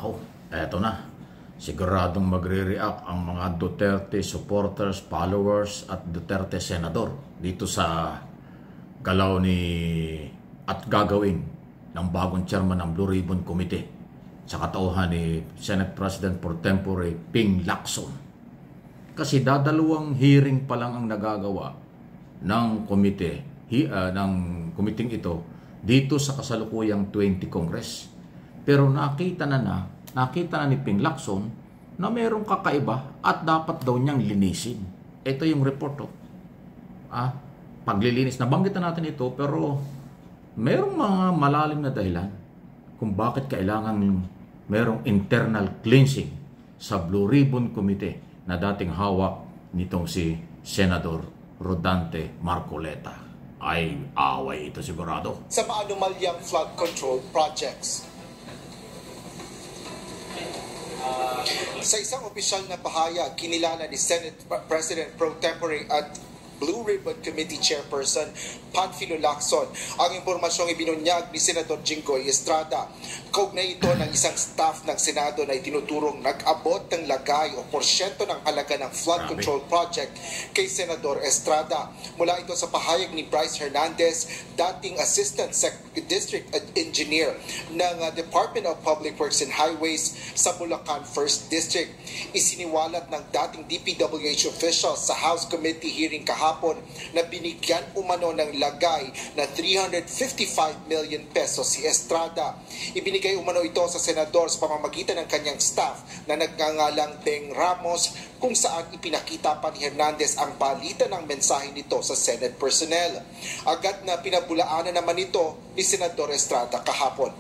Nako, eto na. Siguradong magre-react ang mga Duterte supporters, followers at Duterte senador dito sa galaw ni at gagawin ng bagong chairman ng Blue Ribbon Committee sa katauhan ni Senate President pro tempore Ping Lacson. Kasi dadalawang hearing pa lang ang nagagawa ng committee ito dito sa kasalukuyang 20 Congress. Pero nakita na ni Ping Lacson na mayroong kakaiba at dapat daw niyang linisin. Ito yung report. Paglilinis, nabanggit na natin ito, pero mayroong mga malalim na dahilan kung bakit kailangan mayroong internal cleansing sa Blue Ribbon Committee na dating hawak nitong si Senador Rodante Marcoleta. Ay away ito sigurado. Sa maanumalyang flood control projects. Sa isang opisyal na pahayag, kinilala ni Senate President pro tempore at Blue Ribbon Committee Chairperson Panfilo Lacson ang impormasyong ibinunyag ni Senador Jinggoy Estrada. Kaugnay ito ng isang staff ng Senado na itinuturong nag-abot ng lagay o porsyento ng halaga ng flood control project kay Senador Estrada. Mula ito sa pahayag ni Bryce Hernandez, dating Assistant District Engineer ng Department of Public Works and Highways sa Bulacan 1st District. Isiniwalat ng dating DPWH officials sa House Committee hearing kahapon na binigyan umano ng lagay na 355 million pesos si Estrada. Ibinigay umano ito sa senador sa pamamagitan ng kanyang staff na nagngangalang Beng Ramos, kung saan ipinakita pa ni Hernandez ang palitan ng mensahe nito sa Senate personnel. Agad na pinabulaanan naman ito ni Senador Estrada kahapon.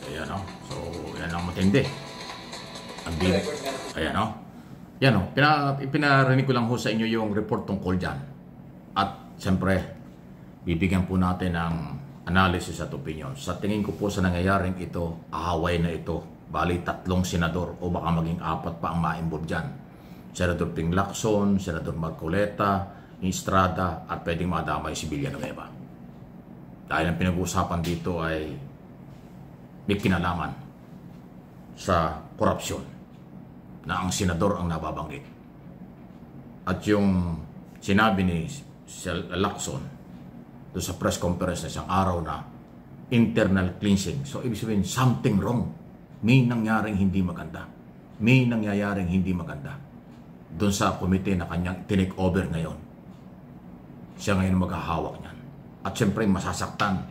Ayan o. So, yan ang matindi. Ayan o. Yan o. Pinarinig ko lang ho sa inyo yung report tungkol dyan. At siyempre, bibigyan po natin ng analysis at opinion. Sa tingin ko po sa nangyayaring ito, ahaway na ito. Bali, 3 senador o baka maging 4 pa ang ma-involve dyan. Senador Ping Lacson, Senador Marcoleta, Estrada, at pwedeng madamay si Villanueva. Dahil ang pinag-uusapan dito ay may kinalaman sa korupsyon na ang senador ang nababanggit. At yung sinabi ni Lacson doon sa press conference na isang araw na internal cleansing. So, ibig sabihin, something wrong. May nangyaring hindi maganda. May nangyayaring hindi maganda doon sa komite na kanyang tinake over ngayon. Siya ngayon maghahawak niyan. At siyempre masasaktan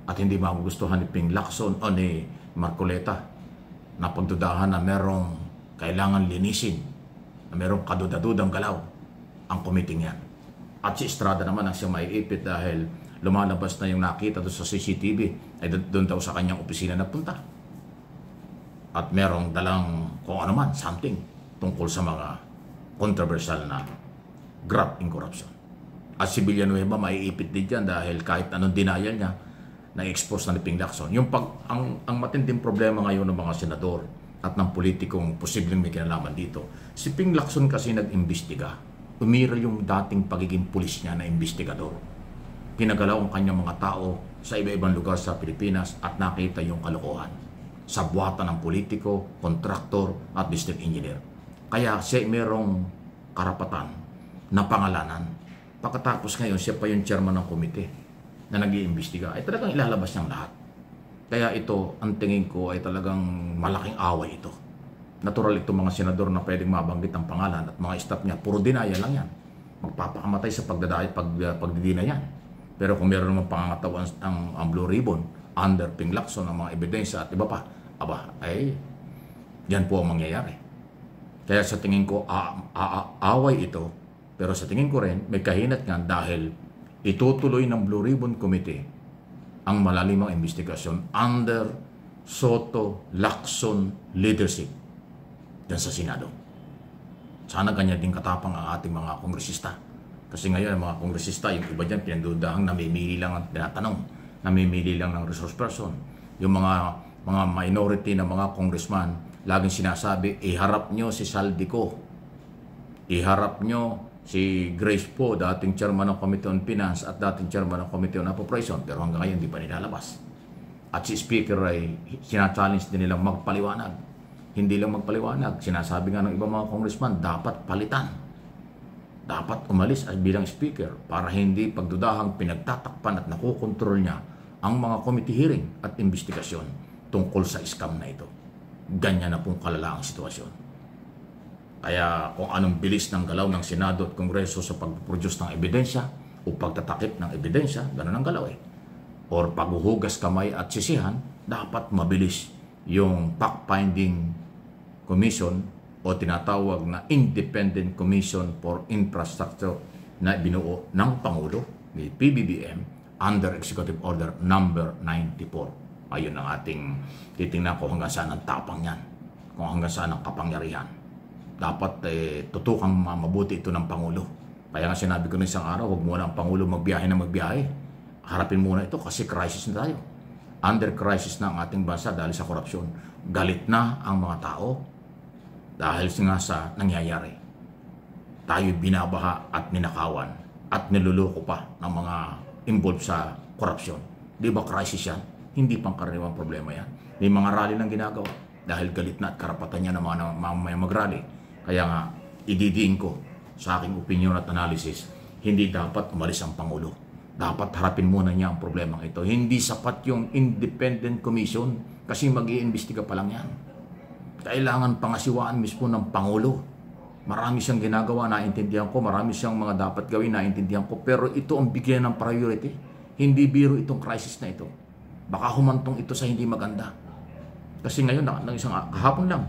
at hindi magugustuhan ni Ping Lacson o ni Marcoleta na pagdudahan na merong kailangan linisin, na merong kadudadudang galaw ang komite niyan. At si Estrada naman ang siya maiipit dahil lumalabas na yung nakita doon sa CCTV ay doon daw sa kanyang opisina napunta. At merong dalang kung ano man, something tungkol sa mga controversial na graft in corruption. At si Villanueva maiipit din dyan dahil kahit anong denial niya, na-expose na ni Ping Lacson. Ang matinding problema ngayon ng mga senador at ng politikong posibleng may kinalaman dito, si Ping Lacson kasi nag-imbestiga. Umiral yung dating pagiging pulis niya na investigador. Pinagalaw ang kanyang mga tao sa iba-ibang lugar sa Pilipinas at nakita yung kalokohan sa buwatan ng politiko, kontraktor at district engineer. Kaya siya merong karapatan na pangalanan. Pagkatapos ngayon, siya pa yung chairman ng komite na nag-iimbestiga. Ay talagang ilalabas niyang lahat. Kaya ito, ang tingin ko ay talagang malaking away ito. Natural ito mga senador na pwedeng mabanggit ang pangalan at mga staff niya. Puro dinaya lang yan. Magpapakamatay sa pagdidina yan. Pero kung meron naman pangangatawan ang Blue Ribbon under Ping Lacson, ang mga ebidensya at iba pa, ay yan po ang mangyayari. Kaya sa tingin ko, away ito. Pero sa tingin ko rin, may kahinat nga dahil itutuloy ng Blue Ribbon Committee ang malalimang investigasyon under Soto Lacson leadership dyan sa Senado. Sana ganyan din katapang ang ating mga kongresista. Kasi ngayon, ang mga kongresista, yung iba dyan, pinagdudahang namimili lang ang tinatanong, namimili lang ng resource person. Yung mga minority na mga congressman, laging sinasabi, iharap nyo si Saldico, iharap nyo si Grace Po, dating chairman ng Committee on Finance at dating chairman ng Committee on Appropriation, pero hanggang ngayon hindi pa nilalabas. At si Speaker ay sinachallenge din nilang magpaliwanag Hindi lang magpaliwanag. Sinasabi nga ng ibang mga congressman, dapat palitan. Dapat umalis as bilang speaker para hindi pagdudahang pinagtatakpan at nakokontrol niya ang mga committee hearing at investigasyon tungkol sa scam na ito. Ganyan na pong kalala ang sitwasyon. Kaya kung anong bilis ng galaw ng Senado at Kongreso sa pag-produce ng ebidensya o pagtatakip ng ebidensya, ganun ang galaw eh. Or paghuhugas kamay at sisihan, dapat mabilis yung fact-finding commission o tinatawag na Independent Commission for Infrastructure na binuo ng Pangulo ni PBBM under Executive Order number 94. Ayun ang ating titingnan kung hanggang saan ang tapang yan, kung hanggang saan ang kapangyarihan. Dapat tutukang mabuti ito ng Pangulo. Kaya nga sinabi ko na isang araw, huwag muna ang Pangulo magbiyahe na magbiyahe. Harapin muna ito kasi crisis na tayo. Under crisis na ang ating bansa dahil sa korupsyon. Galit na ang mga tao dahil nga sa nangyayari. Tayo binabaha at ninakawan at niluloko pa ng mga involved sa korupsyon. Di ba crisis yan? Hindi pangkaraniwang problema yan. May mga rally lang ginagawa dahil galit na at karapatan niya ng mga mamamayan mag-rally. Kaya nga, ididiin ko sa aking opinion at analysis, hindi dapat umalis ang Pangulo. Dapat harapin muna niya ang problemang ito. Hindi sapat yung independent commission kasi mag-iimbestiga pa lang yan. Kailangan pangasiwaan mismo ng Pangulo. Marami siyang ginagawa, naintindihan ko. Marami siyang mga dapat gawin, naintindihan ko. Pero ito ang bigyan ng priority. Hindi biro itong crisis na ito. Baka humantong ito sa hindi maganda. Kasi ngayon, kahapon lang,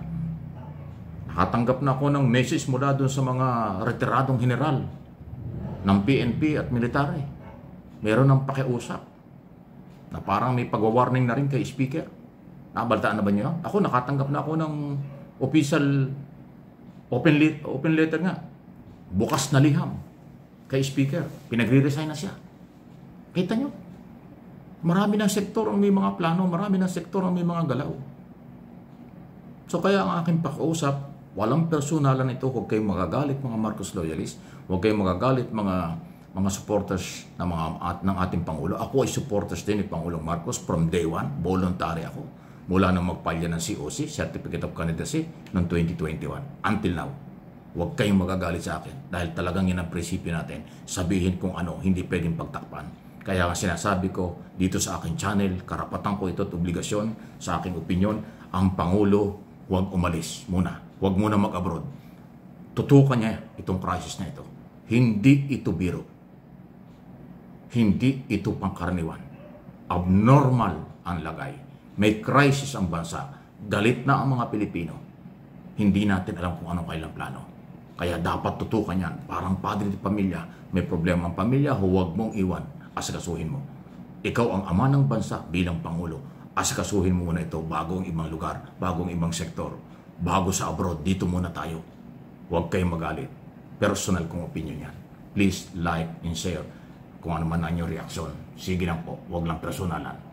nakatanggap na ako ng message mula doon sa mga retiradong general ng PNP at military. Meron ng pakiusap na parang may pagwa-warning na rin kay Speaker. Nabaltaan na ba niyo? Ako, nakatanggap na ako ng official open letter nga. Bukas na liham kay Speaker. Pinagre-resign na siya. Kita nyo? Marami ng sektor ang may mga plano, marami ng sektor ang may mga galaw. So kaya ang aking pakiusap, walang personalan ito. Huwag kayong magagalit mga Marcos loyalists. Huwag kayong magagalit mga supporters ng ating Pangulo. Ako ay supporters din ni Pangulong Marcos from day one. Voluntary ako. Mula nang magpalya ng COC, Certificate of Candidacy, noong 2021. Until now. Huwag kayong magagalit sa akin. Dahil talagang yan ang prinsipyo natin. Sabihin kung ano, hindi pwedeng pagtakpan. Kaya sinasabi ko dito sa aking channel, karapatan ko ito at obligasyon sa aking opinion, ang Pangulo huwag umalis muna. Huwag muna mag-abroad. Tutukan niya itong crisis na ito. Hindi ito biro. Hindi ito pangkaraniwan. Abnormal ang lagay. May crisis ang bansa. Galit na ang mga Pilipino. Hindi natin alam kung anong kailang plano. Kaya dapat tutukan yan. Parang padre de pamilya. May problema ang pamilya, huwag mong iwan. Asikasuhin mo. Ikaw ang ama ng bansa bilang Pangulo. Asikasuhin mo muna ito bago ang ibang lugar, bago ang ibang sektor. Bago sa abroad, dito muna tayo. Huwag kayong magalit. Personal kong opinion yan. Please like and share kung ano man ang inyong reaksyon. Sige lang po, huwag lang personalan.